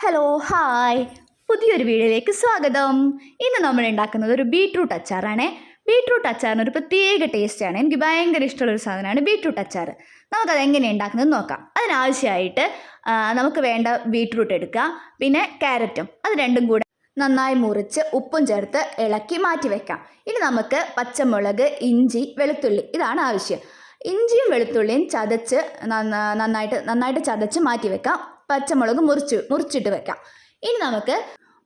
Hello hi പുതിയൊരു വീഡിയോയിലേക്ക് സ്വാഗതം. ഇന്ന് നമ്മൾ ഉണ്ടാക്കുന്നത് ഒരു ബീട്രൂട്ട് അച്ചാറാണ്. ബീട്രൂട്ട് അച്ചാറിന് ഒരു പ്രത്യേക ടേസ്റ്റാണ്. എനിക്ക് ഭയങ്കര ഇഷ്ടമുള്ളൊരു സാധനമാണ് ബീട്രൂട്ട് അച്ചാർ. നമുക്കത് എങ്ങനെയാണ് ഉണ്ടാക്കുന്നത് നോക്കാം. അതിനാവശ്യമായിട്ട് നമുക്ക് വേണ്ട ബീട്രൂട്ട് എടുക്കുക, പിന്നെ ക്യാരറ്റും, അത് രണ്ടും കൂടെ നന്നായി മുറിച്ച് ഉപ്പും ചേർത്ത് ഇളക്കി മാറ്റി വെക്കാം. ഇനി നമുക്ക് പച്ചമുളക്, ഇഞ്ചി, വെളുത്തുള്ളി ഇതാണ് ആവശ്യം. ഇഞ്ചിയും വെളുത്തുള്ളിയും ചതച്ച് നന്നായിട്ട് ചതച്ച് മാറ്റി വെക്കാം. പച്ചമുളക് മുറിച്ചിട്ട് വെക്കാം. ഇനി നമുക്ക്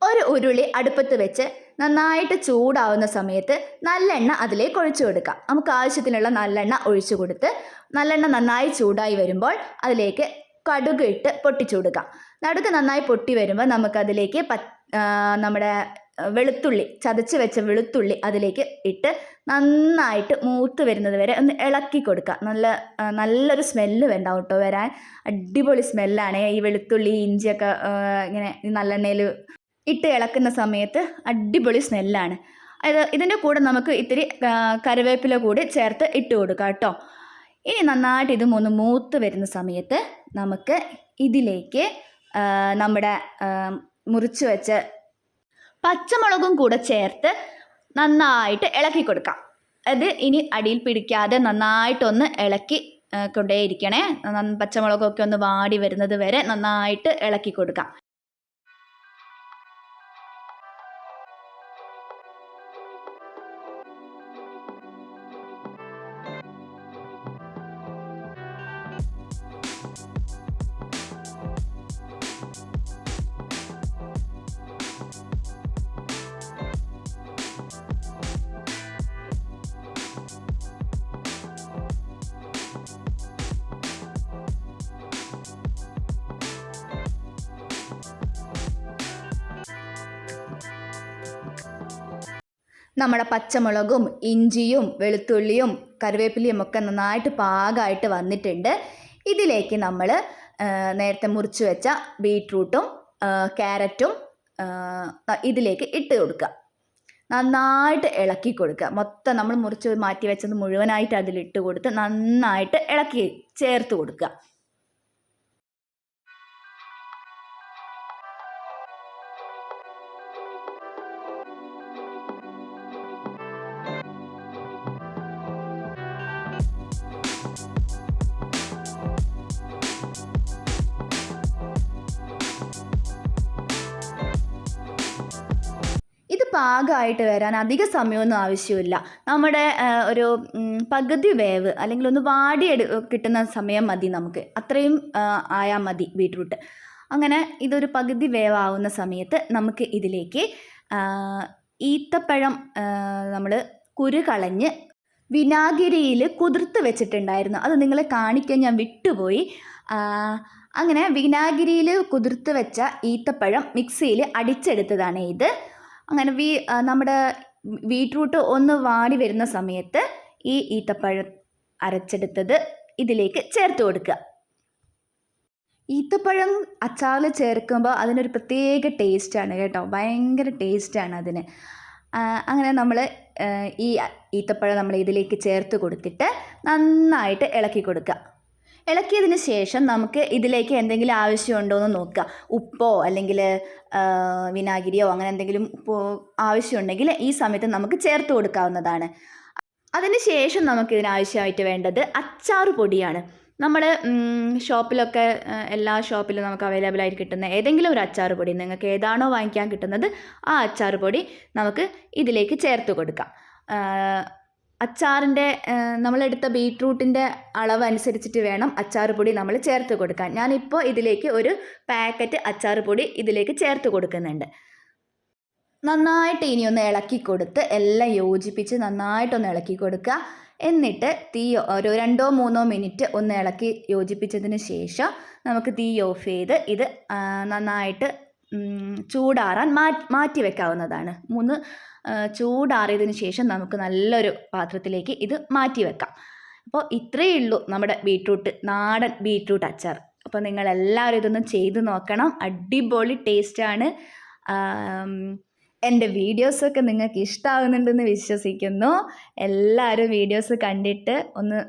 ഒരു ഉരുളി അടുപ്പത്ത് വെച്ച് നന്നായിട്ട് ചൂടാവുന്ന സമയത്ത് നല്ലെണ്ണ അതിലേക്ക് ഒഴിച്ചു കൊടുക്കാം. നമുക്ക് ആവശ്യത്തിനുള്ള നല്ലെണ്ണ ഒഴിച്ചു കൊടുത്ത് നല്ലെണ്ണ നന്നായി ചൂടായി വരുമ്പോൾ അതിലേക്ക് കടുക് ഇട്ട് പൊട്ടിച്ചു കൊടുക്കാം. കടുക് നന്നായി പൊട്ടി വരുമ്പോൾ നമുക്കതിലേക്ക് നമ്മുടെ വെളുത്തുള്ളി, ചതച്ച് വെച്ച വെളുത്തുള്ളി അതിലേക്ക് ഇട്ട് നന്നായിട്ട് മൂത്ത് വരുന്നത് വരെ ഒന്ന് ഇളക്കി കൊടുക്കുക. നല്ലൊരു സ്മെല്ല് ഉണ്ടാവും കേട്ടോ വരാൻ. അടിപൊളി സ്മെല്ലാണ് ഈ വെളുത്തുള്ളി ഇഞ്ചിയൊക്കെ ഇങ്ങനെ നല്ലെണ്ണയിൽ ഇട്ട് ഇളക്കുന്ന സമയത്ത് അടിപൊളി സ്മെല്ലാണ്. ഇതിൻ്റെ കൂടെ നമുക്ക് ഇത്തിരി കറിവേപ്പില കൂടി ചേർത്ത് ഇട്ട് കൊടുക്കാം കേട്ടോ. ഇനി നന്നായിട്ട് ഇത് ഒന്ന് മൂത്ത് വരുന്ന സമയത്ത് നമുക്ക് ഇതിലേക്ക് നമ്മുടെ മുറിച്ച് വെച്ച പച്ചമുളകും കൂടെ ചേർത്ത് നന്നായിട്ട് ഇളക്കി കൊടുക്കാം. അത് ഇനി അടിയിൽ പിടിക്കാതെ നന്നായിട്ടൊന്ന് ഇളക്കി കൊണ്ടേയിരിക്കണേ. പച്ചമുളകൊക്കെ ഒന്ന് വാടി വരുന്നത് വരെ നന്നായിട്ട് ഇളക്കി കൊടുക്കാം. നമ്മുടെ പച്ചമുളകും ഇഞ്ചിയും വെളുത്തുള്ളിയും കറിവേപ്പിലയും ഒക്കെ നന്നായിട്ട് പാകമായിട്ട് വന്നിട്ടുണ്ട്. ഇതിലേക്ക് നമ്മൾ നേരത്തെ മുറിച്ച് വെച്ച ബീട്രൂട്ടും ക്യാരറ്റും ഇതിലേക്ക് ഇട്ട് കൊടുക്കുക. നന്നായിട്ട് ഇളക്കി കൊടുക്കുക. മൊത്തം നമ്മൾ മുറിച്ച് മാറ്റി വെച്ചത് മുഴുവനായിട്ട് അതിലിട്ട് കൊടുത്ത് നന്നായിട്ട് ഇളക്കി ചേർത്ത് കൊടുക്കുക. പാകമായിട്ട് വരാൻ അധിക സമയമൊന്നും ആവശ്യമില്ല. നമ്മുടെ ഒരു പകുതി വേവ് അല്ലെങ്കിൽ ഒന്ന് കിട്ടുന്ന സമയം മതി നമുക്ക്. അത്രയും ആയാൽ മതി ബീട്രൂട്ട്. അങ്ങനെ ഇതൊരു പകുതി വേവാവുന്ന സമയത്ത് നമുക്ക് ഇതിലേക്ക് ഈത്തപ്പഴം നമ്മൾ കുരു കളഞ്ഞ് വിനാഗിരിയിൽ കുതിർത്ത് വെച്ചിട്ടുണ്ടായിരുന്നു. അത് നിങ്ങളെ കാണിക്കാൻ ഞാൻ വിട്ടുപോയി. അങ്ങനെ വിനാഗിരിയിൽ കുതിർത്ത് വെച്ച ഈത്തപ്പഴം മിക്സിയിൽ അടിച്ചെടുത്തതാണ് ഇത്. അങ്ങനെ നമ്മുടെ ബീട്രൂട്ട് ഒന്ന് വാടി വരുന്ന സമയത്ത് ഈ ഈത്തപ്പഴം അരച്ചെടുത്തത് ഇതിലേക്ക് ചേർത്ത് കൊടുക്കുക. ഈത്തപ്പഴം അച്ചാറിൽ ചേർക്കുമ്പോൾ അതിനൊരു പ്രത്യേക ടേസ്റ്റാണ് കേട്ടോ. ഭയങ്കര ടേസ്റ്റാണ് അതിന്. അങ്ങനെ നമ്മൾ ഈ ഈത്തപ്പഴം നമ്മൾ ഇതിലേക്ക് ചേർത്ത് കൊടുത്തിട്ട് നന്നായിട്ട് ഇളക്കി കൊടുക്കുക. ഇളക്കിയതിന് ശേഷം നമുക്ക് ഇതിലേക്ക് എന്തെങ്കിലും ആവശ്യമുണ്ടോ എന്ന് നോക്കുക. ഉപ്പോ അല്ലെങ്കിൽ വിനാഗിരിയോ അങ്ങനെ എന്തെങ്കിലും ആവശ്യമുണ്ടെങ്കിൽ ഈ സമയത്ത് നമുക്ക് ചേർത്ത് കൊടുക്കാവുന്നതാണ്. അതിന് ശേഷം നമുക്ക് ഇതിനാവശ്യമായിട്ട് വേണ്ടത് അച്ചാർ പൊടിയാണ്. നമ്മൾ ഷോപ്പിലൊക്കെ എല്ലാ ഷോപ്പിലും നമുക്ക് അവൈലബിൾ ആയിട്ട് കിട്ടുന്ന ഏതെങ്കിലും ഒരു അച്ചാർ പൊടി, നിങ്ങൾക്ക് ഏതാണോ വാങ്ങിക്കാൻ കിട്ടുന്നത് ആ അച്ചാർ പൊടി നമുക്ക് ഇതിലേക്ക് ചേർത്ത് കൊടുക്കാം. അച്ചാറിൻ്റെ നമ്മളെടുത്ത ബീട്രൂട്ടിൻ്റെ അളവ് അനുസരിച്ചിട്ട് വേണം അച്ചാർ പൊടി നമ്മൾ ചേർത്ത് കൊടുക്കാൻ. ഞാനിപ്പോൾ ഇതിലേക്ക് ഒരു പാക്കറ്റ് അച്ചാർ പൊടി ഇതിലേക്ക് ചേർത്ത് കൊടുക്കുന്നുണ്ട്. നന്നായിട്ട് ഇനി ഒന്ന് ഇളക്കി കൊടുത്ത് എല്ലാം യോജിപ്പിച്ച് നന്നായിട്ടൊന്ന് ഇളക്കി കൊടുക്കുക. എന്നിട്ട് തീ ഒരു 2-3 മിനിറ്റ് ഒന്ന് ഇളക്കി യോജിപ്പിച്ചതിന് ശേഷം നമുക്ക് തീ ഓഫ് ചെയ്ത് ഇത് നന്നായിട്ട് ചൂടാറാൻ മാറ്റി വെക്കാവുന്നതാണ്. ചൂടാറിയതിന് ശേഷം നമുക്ക് നല്ലൊരു പാത്രത്തിലേക്ക് ഇത് മാറ്റി വെക്കാം. അപ്പോൾ ഇത്രയേ ഉള്ളൂ നമ്മുടെ നാടൻ ബീട്രൂട്ട് അച്ചാർ. അപ്പോൾ നിങ്ങളെല്ലാവരും ഇതൊന്നും ചെയ്ത് നോക്കണം. അടിപൊളി ടേസ്റ്റാണ്. എൻ്റെ വീഡിയോസൊക്കെ നിങ്ങൾക്ക് ഇഷ്ടമാകുന്നുണ്ടെന്ന് വിശ്വസിക്കുന്നു. എല്ലാവരും വീഡിയോസ് കണ്ടിട്ട് ഒന്ന്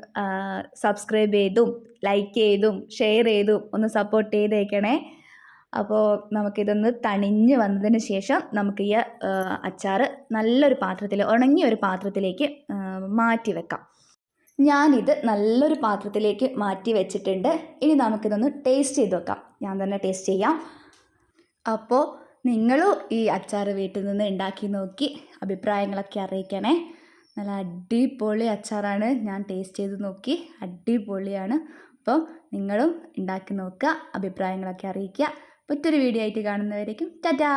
സബ്സ്ക്രൈബ് ചെയ്തും ലൈക്ക് ചെയ്തും ഷെയർ ചെയ്തും ഒന്ന് സപ്പോർട്ട് ചെയ്തേക്കണേ. അപ്പോൾ നമുക്കിതൊന്ന് തണിഞ്ഞ് വന്നതിന് ശേഷം നമുക്ക് ഈ അച്ചാർ നല്ലൊരു പാത്രത്തിൽ, ഉണങ്ങിയ ഒരു പാത്രത്തിലേക്ക് മാറ്റി വെക്കാം. ഞാനിത് നല്ലൊരു പാത്രത്തിലേക്ക് മാറ്റി വെച്ചിട്ടുണ്ട്. ഇനി നമുക്കിതൊന്ന് ടേസ്റ്റ് ചെയ്ത് വെക്കാം. ഞാൻ തന്നെ ടേസ്റ്റ് ചെയ്യാം. അപ്പോൾ നിങ്ങളും ഈ അച്ചാർ വീട്ടിൽ നിന്ന് ഉണ്ടാക്കി നോക്കി അഭിപ്രായങ്ങളൊക്കെ അറിയിക്കണേ. നല്ല അടിപൊളി അച്ചാറാണ്. ഞാൻ ടേസ്റ്റ് ചെയ്ത് നോക്കി, അടിപൊളിയാണ്. അപ്പോൾ നിങ്ങളും ഉണ്ടാക്കി നോക്കുക, അഭിപ്രായങ്ങളൊക്കെ അറിയിക്കുക. മറ്റൊരു വീഡിയോ ആയിട്ട് കാണുന്നവരേക്കും ടാറ്റാ.